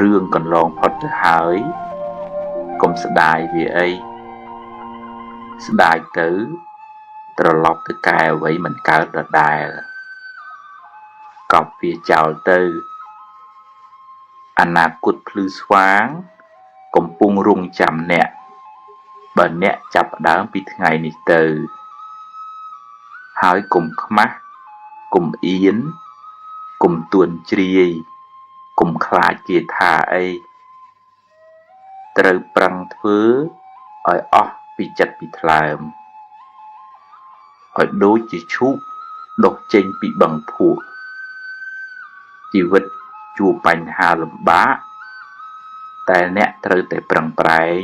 រឿងកន្លងផុតទៅហើយកុំស្ដាយវាអីស្ដាយទៅត្រឡប់ទៅកែអ្វីមិនកើតដដែលកប់វាចោលទៅអនាគតភ្លឺស្វាងកំពុងរង់ចាំអ្នកបើអ្នកចាប់ផ្ដើមពីថ្ងៃនេះទៅហើយកុំខ្មាស់កុំអៀនកុំទួនជ្រាយកុំខ្លាចគេថាអីត្រូវប្រឹងធ្វើឲ្យអស់ពីចិត្តពីថ្លើមឲ្យដូចជាឈូកដុះចេញពីបឹងភក់ជីវិតជួបបញ្ហាលំបាកតែអ្នកត្រូវតែប្រឹងប្រែង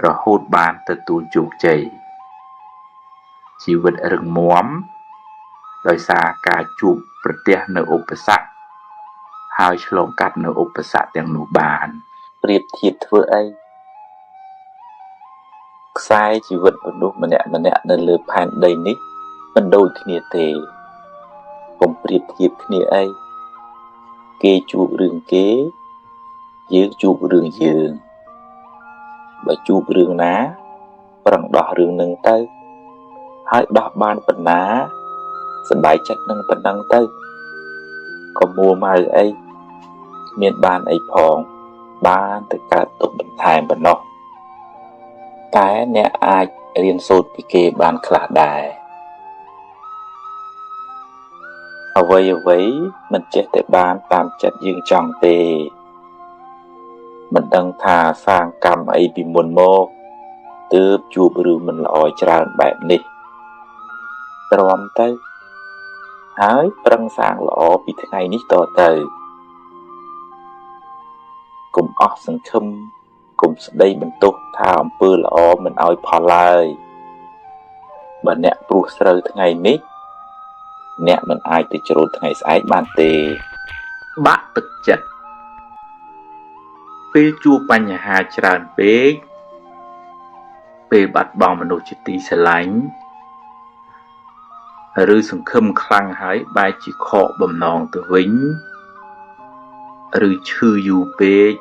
រហូតបានទទួលជោគជ័យជីវិតរឹងមាំដោយសារការជួបប្រទះនៅឧបសគ្គហើយឆ្លងកាត់នៅឧបសគ្គទាំងនោះបានប្រៀបធៀបធ្វើអីខ្សែជីវិតមនុស្សម្នាក់នៅលើផែនដីនេះមិនដូចគ្នាទេកុំប្រៀបធៀបគ្នាអីគេជួបរឿងគេយើងជួបរឿងយើងបើជួបរឿងណាប្រឹងដោះរឿងនឹងទៅហើយដោះបានប៉ុណ្ណាសប្បាយចិត្តនឹងប៉ុណ្ណឹងទៅកុំមួម៉ៅអីមានបានអីផងបានតែកើតទុកបន្ថែមប៉ុណ្ណោះតែអ្នកអាចរៀនសូត្រពីគេបានខ្លះដែរអ្វីមិនចេះតែបានតាមចិត្តយើងចង់ទេមិនដឹងថាសាងកម្មអីពីមុនមកទើបជួបរឿងមិនល្អច្រើនបែបនេះទ្រាំទៅហើយប្រឹងសាងល្អពីថ្ងៃនេះតទៅកុំអស់សង្ឃឹមកុំស្ដីបន្ទោសថាអំពើល្អមិនឲ្យផលឡើយបើអ្នកព្រោះស្រូវថ្ងៃនេះអ្នកមិនអាចទៅច្រូតថ្ងៃស្អែកបានទេបាក់ទឹកចិត្តពេលជួបបញ្ហាច្រើនពេកពេលបាត់បង់មនុស្សជាទីស្រឡាញ់ឬសង្ឃឹមខ្លាំងហើយបែរជាខកបំណងទៅវិញឬឈឺយូរពេក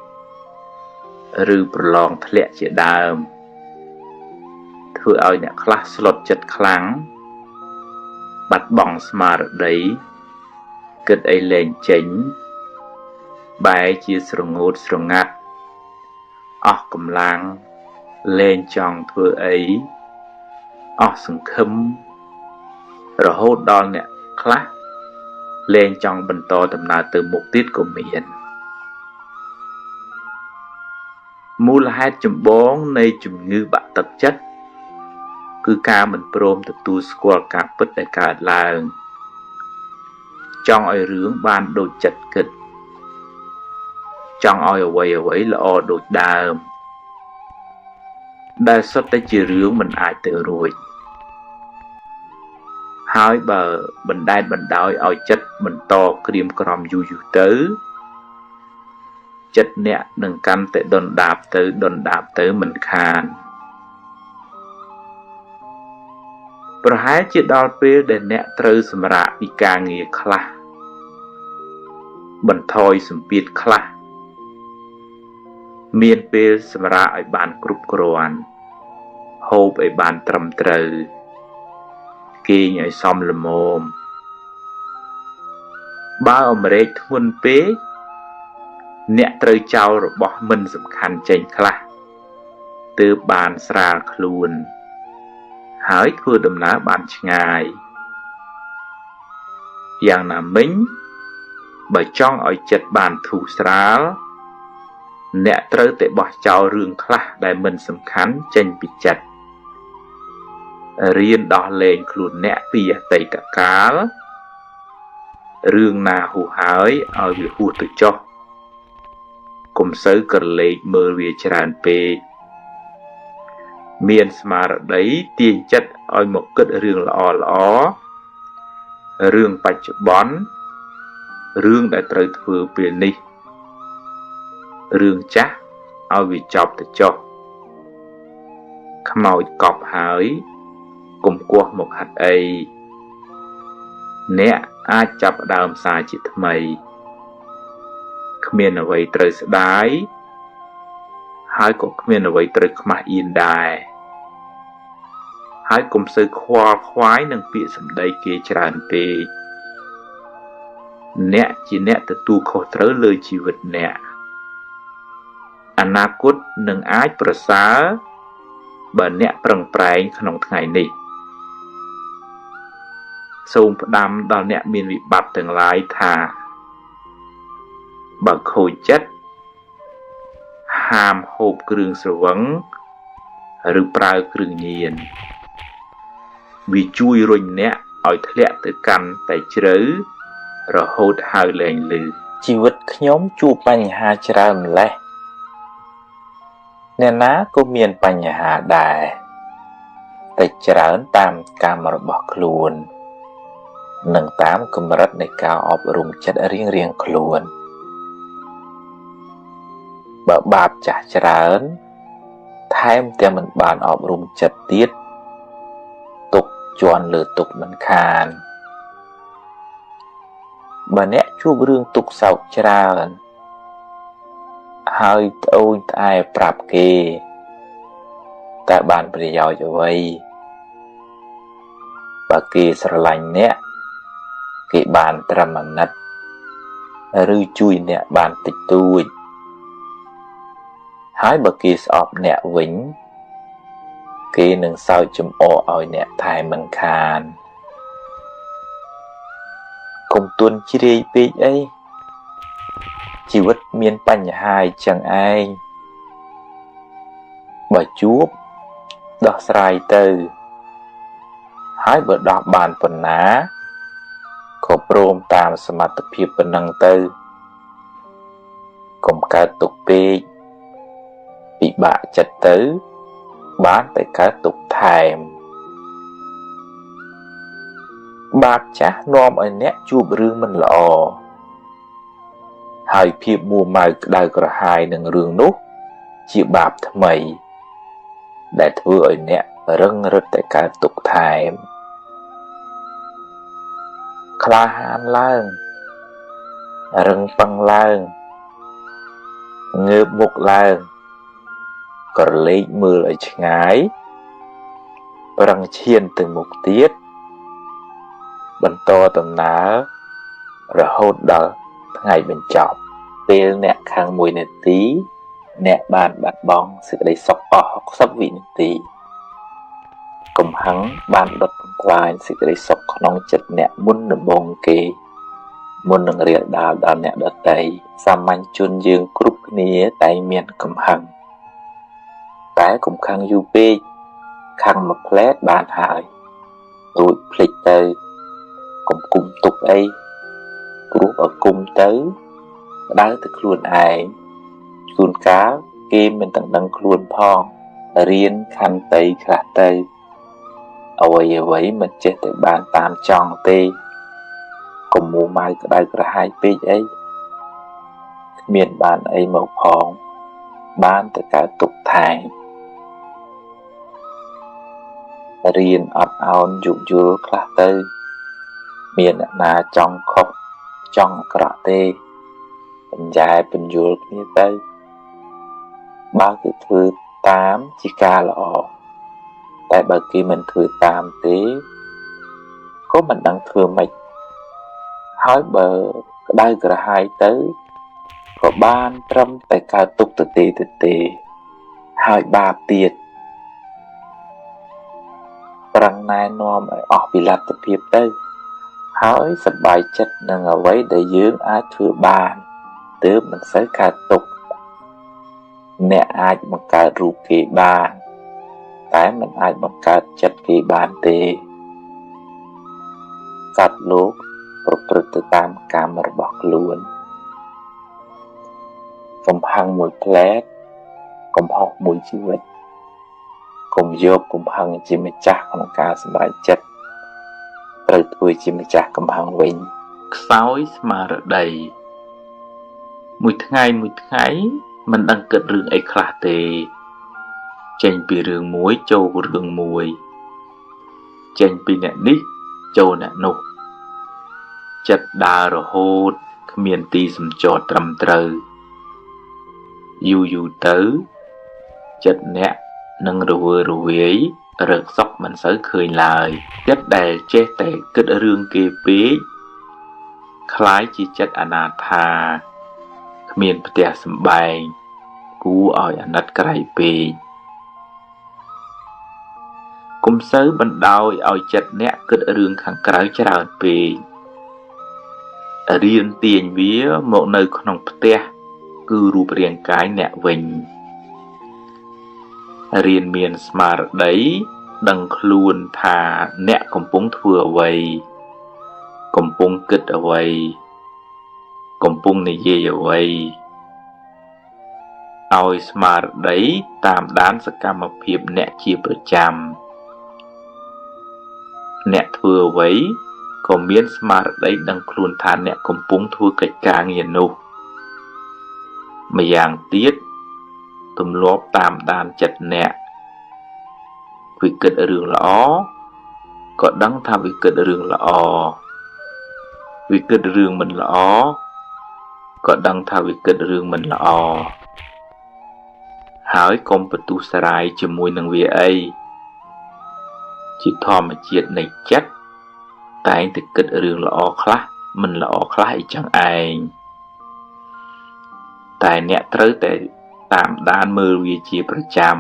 ឬប្រឡងធ្លាក់ជាដើមធ្វើឲ្យអ្នកខ្លះស្លុតចិត្តខ្លាំងបាត់បង់ស្មារតីគិតអីលែងចេញបែរជាស្រងូតស្រងាត់អស់កម្លាំងលែងចង់ធ្វើអីអស់សង្ឃឹមរហូតដល់អ្នកខ្លះលែងចង់បន្តដំណើរទៅមុខទៀតក៏មានមូលហេតុចម្បងនៃជំងឺបាក់ទឹកចិត្តគឺការមិនព្រមទទួលស្គាល់ការពិតដែលកើតឡើងចង់ឲ្យរឿងបានដូចចិត្តគិតចង់ឲ្យអ្វីល្អដូចដើមដែលសុទ្ធតែជារឿងមិនអាចទៅរួចហើយបើបណ្តែតបណ្ដោយឲ្យចិត្តបន្តក្រៀមក្រំយូរទៅចិត្តអ្នកនឹងកាន់តែដុនដាបទៅមិនខានប្រហែលជាដល់ពេលដែលអ្នកត្រូវសម្រាកពីការងារខ្លះបន្ថយសម្ពាធខ្លះមានពេលសម្រាកឲ្យបានគ្រប់គ្រាន់ហូបឲ្យបានត្រឹមត្រូវគេងឲ្យសមល្មមបើអម្រែកធ្ងន់ពេកអ្នកត្រូវចោលរបស់មិនសំខាន់ចេញខ្លះទើបបានស្រាលខ្លួនហើយធ្វើដំណើរបានឆ្ងាយយ៉ាងណាមិញបើចង់ឲ្យចិត្តបានធូរស្រាលអ្នកត្រូវតែបោះចោលរឿងខ្លះដែលមិនសំខាន់ចេញពីចិត្តរៀនដោះលែងខ្លួនអ្នកពីអតីតកាលរឿងណាហួសហើយឲ្យវាហួសទៅចុះកុំសូវក្រឡេកមើលវាច្រើនពេកមានស្មារតីទាញចិត្តឲ្យមកគិតរឿងល្អរឿងបច្ចុប្បន្នរឿងដែលត្រូវធ្វើពេលនេះរឿងចាស់ឲ្យវាចប់ទៅចុះខ្មោចកប់ហើយកុំគោះមកហាត់អីអ្នកអាចចាប់ផ្ដើមសារជាថ្មី គ្មានអ្វីត្រូវស្ដាយហើយក៏គ្មានអ្វីត្រូវខ្មាស់អៀនដែរហើយកុំសូវខ្វល់ខ្វាយនឹងពាក្យសម្ដីគេច្រើនពេកអ្នកជាអ្នកទទួលខុសត្រូវលើជីវិតអ្នកអនាគតនឹងអាចប្រសើរបើអ្នកប្រឹងប្រែងក្នុងថ្ងៃនេះសូមផ្ដាំដល់អ្នកមានវិបត្តិទាំងឡាយថាបើខូចចិត្តហាមហូបគ្រឿងស្រវឹងឬប្រើគ្រឿងញៀនវាជួយរុញអ្នកឲ្យធ្លាក់ទៅកាន់តែជ្រៅរហូតហៅលែងឮជីវិតខ្ញុំជួបបញ្ហាច្រើនម្ល៉េះអ្នកណាក៏មានបញ្ហាដែរតែច្រើនតាមកម្មរបស់ខ្លួននិងតាមកម្រិតនៃការអប់រំចិត្តរៀងៗខ្លួនបើបាបចាស់ច្រើនថែមទាំងមិនបានអប់រំចិត្តទៀតទុកជន់លើទុកមិនខានបើអ្នកជួបរឿងទុក្ខសោកច្រើនហើយត្អូញត្អែប្រាប់គេតែបានប្រយោជន៍អ្វីបើគេស្រឡាញ់អ្នកគេបានត្រឹមអាណិតឬជួយអ្នកបានតិចតួចហើយបើគេស្អប់អ្នកវិញគេនឹងសើចចំអកឲ្យអ្នកថែមមិនខានកុំទន់ជ្រាយពេកអីជីវិតមានបញ្ហាចឹងឯងបើជួបដោះស្រាយទៅហើយបើដោះបានប៉ុណ្ណាក៏ព្រមតាមសមត្ថភាពប៉ុណ្ណឹងទៅកុំកើតទុក្ខពេកពិបាកចិត្តទៅបានតែកើតទុក្ខថែមបាបចាស់នាំឲ្យអ្នកជួបរឿងមិនល្អហើយភាពមួម៉ៅក្តៅក្រហាយនឹងរឿងនោះជាបាបថ្មីដែលធ្វើឲ្យអ្នករឹងរឹតតែកើតទុក្ខថែមក្លាហានឡើងរឹងប៉ឹងឡើងងើបមុខឡើងក្រឡេកមើលឲ្យឆ្ងាយប្រឹងឈានទៅមុខទៀតបន្តដំណើររហូតដល់ថ្ងៃបញ្ចប់ពេលអ្នកខាង1នាទីអ្នកបានបាត់បង់សេចក្តីសុខអស់60វិនាទីកំហឹងបានដុតបំផ្លាញសេចក្តីសុខក្នុងចិត្តអ្នកមុនដំបូងគេមុននឹងរាលដាលដល់អ្នកដទៃសាមញ្ញជនយើងគ្រប់គ្នាតែមានកំហឹងតែកុំខឹងយូរពេកខឹងមួយផ្លែតបានហើយរួចភ្លេចទៅកុំគុំទុកអីព្រោះបើគុំទៅក្តៅទៅខ្លួនឯងជួនកាលគេមិនទាំងដឹងខ្លួនផងរៀនខន្តីខ្លះទៅអ្វីមិនចេះទៅបានតាមចង់ទេកុំមួម៉ៅក្តៅក្រហាយពេកអីគ្មានបានអីមកផងបានតែកើតទុក្ខថែមរៀនអត់ឱនយោគយល់ខ្លះទៅមានអ្នកណាចង់ខុសចង់អាក្រក់ទេបញ្ញែបញ្យល់គ្នាទៅបើគេធ្វើតាមជាការល្អតែបើគេមិនធ្វើតាមទេក៏មិនដឹងធ្វើម៉េចហើយបើក្តៅក្រហាយទៅក៏បានត្រឹមតែកើតទុក្ខទៅទេហើយបាបទៀតប្រឹងណែនាំឲ្យអស់ពីលទ្ធភាពទៅហើយសប្បាយចិត្តនឹងអ្វីដែលយើងអាចធ្វើបានទើបមិនសូវកើតទុក្ខអ្នកអាចបង្កើតរូបគេបានតែមិនអាចបង្កើតចិត្តគេបានទេសត្វលោកប្រព្រឹត្តទៅតាមកម្មរបស់ខ្លួនកំហឹងមួយផ្លែតកំហុសមួយជីវិតកុំយកកំហឹងជាម្ចាស់ក្នុងការសម្រេចចិត្តត្រូវធ្វើជាម្ចាស់កំហឹងវិញខ្សោយស្មារតីមួយថ្ងៃមិនដឹងគិតរឿងអីខ្លះទេចេញពីរឿងមួយចូលរឿងមួយចេញពីអ្នកនេះចូលអ្នកនោះចិត្តដើររហូត គ្មានទីសម្ចតត្រឹមត្រូវយូរទៅចិត្តអ្នកនឹងរវើរវាយរឹកសុខមិនសូវឃើញឡើយចិត្តដែលចេះតែគិតរឿងគេពេកคล้ายជាចិត្តអនាថាគ្មានផ្ទះសម្បែងគួរឲ្យអាណិតក្រៃពេកកុំសូវបណ្ដោយឲ្យចិត្តអ្នកគិតរឿងខាងក្រៅច្រើនពេករៀនទាញវាមកនៅក្នុងផ្ទះគឺរូបរាងកាយអ្នកវិញរៀនមានស្មារតីដឹងខ្លួនថាអ្នកកំពុងធ្វើអ្វីកំពុងគិតអ្វីកំពុងនិយាយអ្វីឲ្យស្មារតីតាមដានសកម្មភាពអ្នកជាប្រចាំអ្នកធ្វើអ្វីក៏មានស្មារតីដឹងខ្លួនថាអ្នកកំពុងធ្វើកិច្ចការងារនោះម្យ៉ាងទៀតទម្លាប់តាមដានចិត្តអ្នកវាគិតរឿងល្អក៏ដឹងថាវាគិតរឿងល្អវាគិតរឿងមិនល្អក៏ដឹងថាវាគិតរឿងមិនល្អហើយកុំបន្ទុះសារាយជាមួយនឹងវាអីជាធម្មជាតិនៃចិត្តតែងតែគិតរឿងល្អខ្លះមិនល្អខ្លះអីចឹងឯងតែអ្នកត្រូវតែតាមដានមើលវាជាប្រចាំ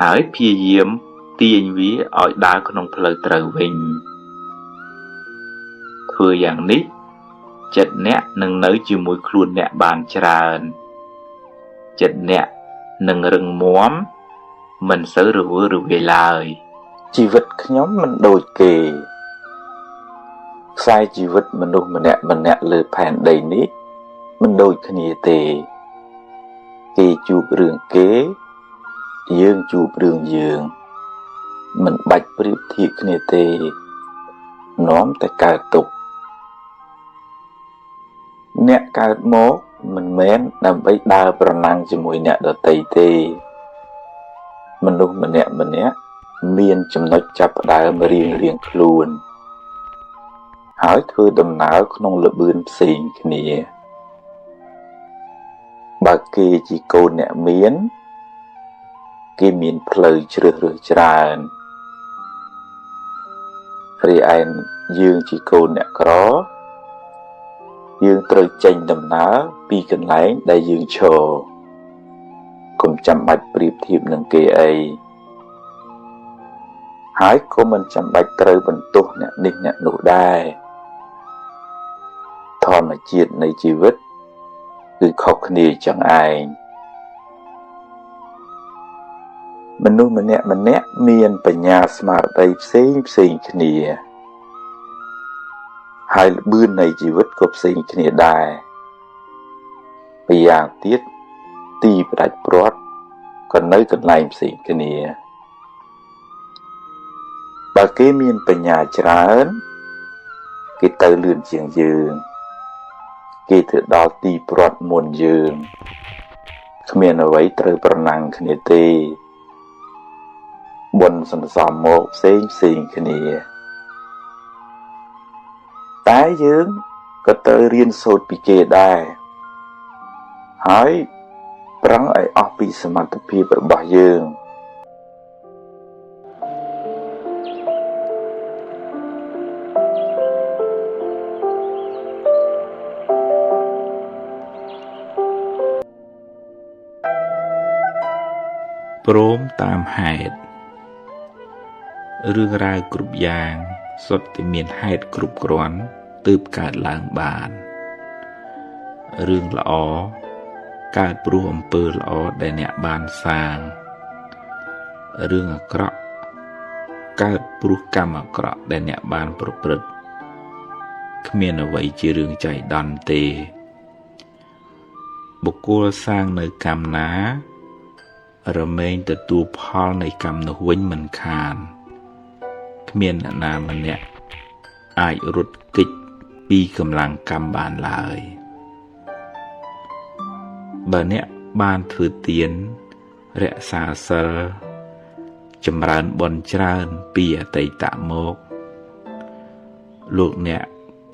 ហើយព្យាយាមទាញវាឲ្យដើរក្នុងផ្លូវត្រូវវិញធ្វើយ៉ាងនេះចិត្តអ្នកនឹងនៅជាមួយខ្លួនអ្នកបានច្រើនចិត្តអ្នកនឹងរឹងមាំមិនសូវរវើរវាយឡើយជីវិតខ្ញុំមិនដូចគេខ្សែជីវិតមនុស្សម្នាក់លើផែនដីនេះមិនដូចគ្នាទេគេជួបរឿងគេយើងជួបរឿងយើងមិនបាច់ប្រៀបធៀបគ្នាទេនាំតែកើតទុក្ខអ្នកកើតមកមិនមែនដើម្បីដើរប្រណាំងជាមួយអ្នកដទៃទេមនុស្សម្នាក់មានចំណុចចាប់ផ្ដើមរៀងខ្លួនហើយធ្វើដំណើរក្នុងល្បឿនផ្សេងគ្នាបើគេជាកូនអ្នកមានគេមានផ្លូវជ្រើសរើសច្រើនរីឯយើងជាកូនអ្នកក្រយើងត្រូវចេញដំណើរពីកន្លែងដែលយើងឈរកុំចាំបាច់ប្រៀបធៀបនឹងគេអីហើយក៏មិនចាំបាច់ត្រូវបន្ទោសអ្នកនេះអ្នកនោះដែរធម្មជាតិនៃជីវិតគឺខុសគ្នាចឹងឯងមនុស្សម្នាក់មានបញ្ញាស្មារតីផ្សេងគ្នាហើយល្បឿននៃជីវិតក៏ផ្សេងគ្នាដែរម្យ៉ាងទៀតទីផ្ដាច់ព្រាត់ក៏នៅកន្លែងផ្សេងគ្នាបើគេមានបញ្ញាច្រើនគេទៅលឿនជាងយើងគេទៅដល់ទីព្រាត់មុនយើងគ្មានអ្វីត្រូវប្រណាំងគ្នាទេបុណ្យសន្សំមកផ្សេងគ្នាតែយើងក៏ត្រូវរៀនសូត្រពីគេដែរហើយប្រឹងឲ្យអស់ពីសមត្ថភាពរបស់យើងព្រមតាមហេតុរឿងរ៉ាវគ្រប់យ៉ាងសុទ្ធតែមានហេតុគ្រប់គ្រាន់ទើបកើតឡើងបានរឿងល្អកើតព្រោះអំពើល្អដែលអ្នកបានសាងរឿងអាក្រក់កើតព្រោះកម្មអាក្រក់ដែលអ្នកបានប្រព្រឹត្តគ្មានអ្វីជារឿងចៃដន្យទេបុគ្គលសាងនៅកម្មណារមែងទទួលផលនៃកម្មនោះវិញមិនខានគ្មានអ្នកណាម្នាក់អាចរត់គេចពីកម្លាំងកម្មបានឡើយបើអ្នកបានធ្វើទានរក្សាសិលចម្រើនបុណ្យច្រើនពីអតីតមកលោកអ្នក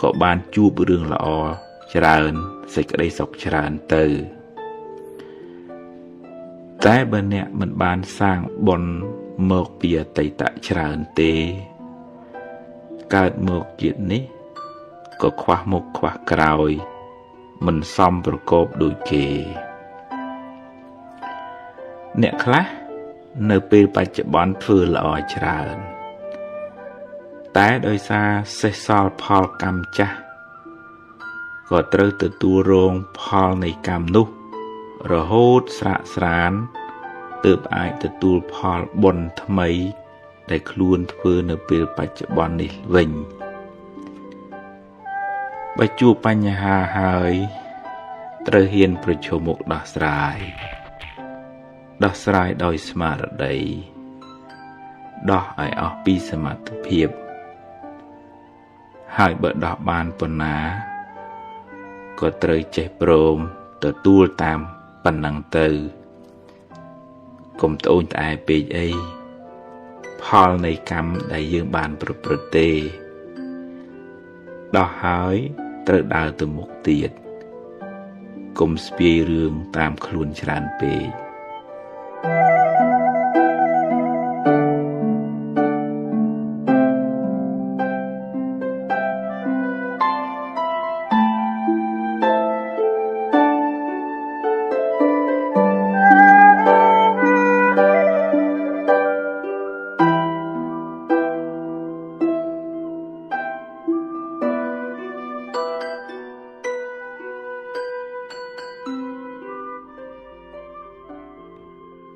ក៏បានជួបរឿងល្អច្រើនសេចក្តីសុខច្រើនទៅតែបើអ្នកមិនបានសាងបុណ្យមកពីអតីតច្រើនទេកើតមកជាតិនេះក៏ខ្វះមុខខ្វះក្រោយមិនសមប្រកបដូចគេអ្នកខ្លះនៅពេលបច្ចុប្បន្នធ្វើល្អច្រើនតែដោយសារសេសសល់ផលកម្មចាស់ក៏ត្រូវទទួលរងផលនៃកម្មនោះរហូតស្រាកស្រានទើបអាចទទួលផលបុណ្យថ្មីដែលខ្លួនធ្វើនៅពេលបច្ចុប្បន្ននេះវិញបើជួបបញ្ហាហើយត្រូវហ៊ានប្រឈមមុខដោះស្រាយដោយស្មារតីដោះឲ្យអស់ពីសមត្ថភាពហើយបើដោះបានប៉ុណ្ណាក៏ត្រូវចេះព្រមទទួលតាមប៉ុណ្ណឹងទៅកុំត្អូញត្អែពេកអីផលនៃកម្មដែលយើងបានប្រព្រឹត្តទេដោះហើយត្រូវដើរទៅមុខទៀតកុំស្ពាយរឿងតាមខ្លួនច្រើនពេក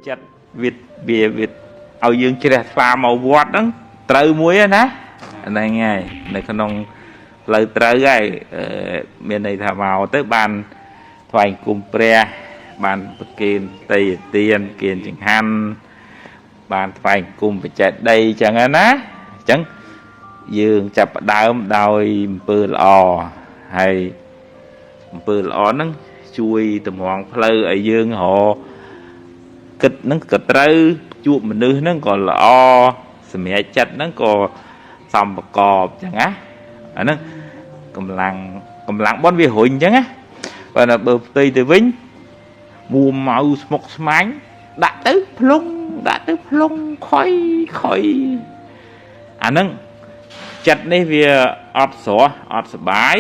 ចិត្តវាឲ្យយើងជ្រះថ្លាមកវត្តហ្នឹងត្រូវមួយណាហ្នឹងហើយនៅក្នុងផ្លូវត្រូវហើយមានន័យថាមកទៅបានថ្វាយគុំព្រះបានប្រគេនតីទានគៀនចង្ហាន់បានថ្វាយគុំបច្ចេកដីអញ្ចឹងណាអញ្ចឹងយើងចាប់ផ្ដើមដោយអំពើល្អហើយអំពើល្អហ្នឹងជួយតម្រង់ផ្លូវឲ្យយើងរកគិតហ្នឹងក៏ត្រូវជួបមនុស្សហ្នឹងក៏ល្អសម្រាប់ចិត្តហ្នឹងក៏សំប្រកបអញ្ចឹងណាអាហ្នឹងកម្លាំងបនវារុញអញ្ចឹងណាបើផ្ទៃទៅវិញមួម៉ៅស្មុកស្មាញដាក់ទៅភ្លុងខុយអាហ្នឹងចិត្តនេះវាអត់ស្រស់អត់សុបាយ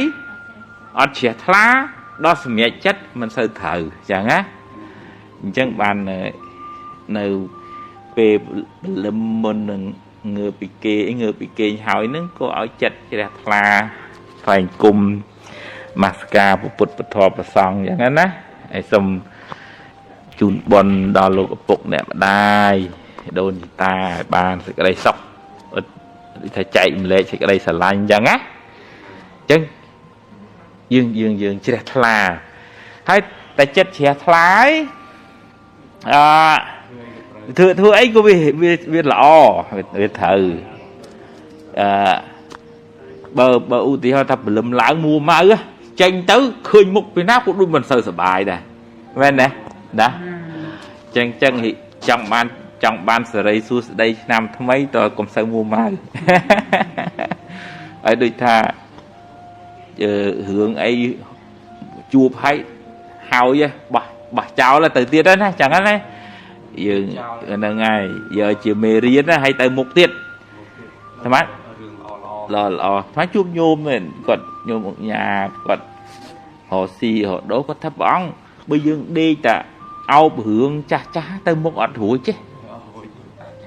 អត់ជ្រះថ្លាដល់សម្រាប់ចិត្តមិនសូវត្រូវអញ្ចឹងណាអញ្ចឹងបាននៅពេលលឹមមុននឹងងើពីគេហើយនឹងក៏ឲ្យចិត្តជ្រះថ្លាថ្លែងគុំមាសការពុទ្ធពធប្រសង់អញ្ចឹងណាហើយសូមជូនបុណ្យដល់លោកឪពុកអ្នកម្ដាយដូនតាឲ្យបានសេចក្តីសុខថាចែកម្លែកសេចក្តីស្រឡាញ់អញ្ចឹងណាអញ្ចឹងយើងជ្រះថ្លាហើយតែចិត្តជ្រះថ្លាហើយធ្វើអីក៏វាល្អវាត្រូវបើឧទាហរណ៍ថាព្រលឹមឡើងមួម៉ៅចេញទៅឃើញមុខពីណាក៏ដូចមិនសូវសុបាយដែរមែនទេណាចឹងចង់បានសេរីសួស្តីឆ្នាំថ្មីតើកុំសូវមួម៉ៅហើយដូចថារឿងអីជួបហើយបោះចោលទៅទៀតណាចឹងណាយើងហ្នឹងហើយយកជាមេរៀនណាហើយទៅមុខទៀតស្មាតល្អស្មាតជួបញោមមែនគាត់ញោមអង្គញាគាត់រកស៊ីរកដូរគាត់ថាព្រះអង្គបើយើងដេកតែអោបរឿងចាស់ទៅមុខអត់រួចទេ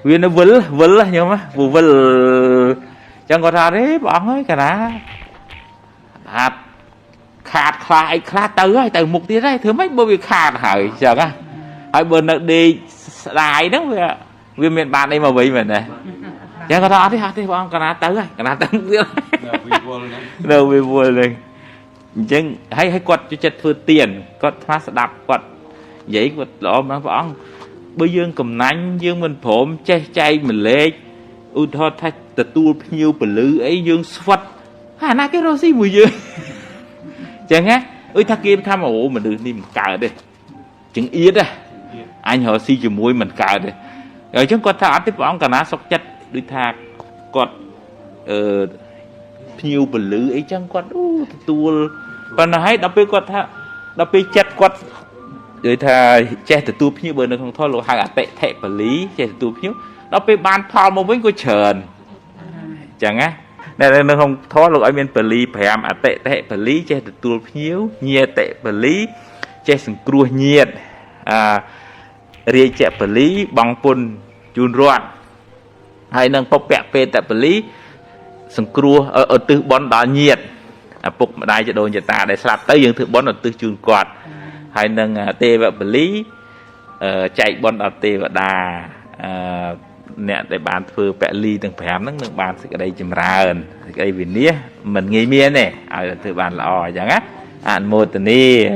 វានៅវិលញោមវិលចឹងគាត់ថាទេព្រះអង្គអើយកាលណាខាតខ្លះអីខ្លះទៅមុខទៀតហើយធ្វើម៉េចបើវាខាតហើយចឹងណាហើយបើនៅដេកស្ដាយហ្នឹងវាមានបានអីមកវិញមែនទេចឹងគាត់ថាអត់ទេបងកណាទៅទៀតនៅវិវល់ហ្នឹងអញ្ចឹងហើយគាត់ចិត្តធ្វើទៀនគាត់ស្មាស្ដាប់គាត់និយាយគាត់ល្អណាស់ព្រះអង្គបើយើងកំណាញ់យើងមិនព្រមចេះចែកម្លែកឧទាហរណ៍ថាទទួលភ្ញៀវពលឺអីយើងស្វិតអាណាគេរស់ស៊ីមួយយើងចឹងណាថាគេថាអូមនុស្សនេះមិនកើតទេចឹងអៀតអញរកស៊ីជាមួយមិនកើតទេអញ្ចឹងគាត់ថាអត់ទេព្រះអង្គកណាសុខចិត្តដូចថាគាត់ព្ nhiều bẩn lử ấy chẳng quạt tua còn hay đọc bê quạt ha đọc bê chặt quạt rồi thà che từ tu nhiều bẩn nó không thôi lộ hàng tệ thệ bẩn lý che từ tu nhiều đọc bê ban phao một với cô trần chẳng á này nó không thôi lộ ở bên bẩn lý phải làm tệ thệ bẩn lý che từ tu nhiều nhiệt tệ bẩn lý che sừng cua nhiệt riêng che bẩn lý bằng pun chun ruột hay nâng bọc bẹ phê tại bẩn lý sừng cua ở từ bón đá nhiệt phục mà đây cho đồ nhiệt ta để sạp tới dương thử bón ở từ chun quạt hay nâng tê và bẩn lý chạy bón đá tê và đà nè để bàn phơi bẹ ly từng phèm nâng nâng bàn sẽ đây chìm ra ơn cái đây vì nia mình nghĩ miên này ở từ bàn là ỏi chẳng á một tuần đi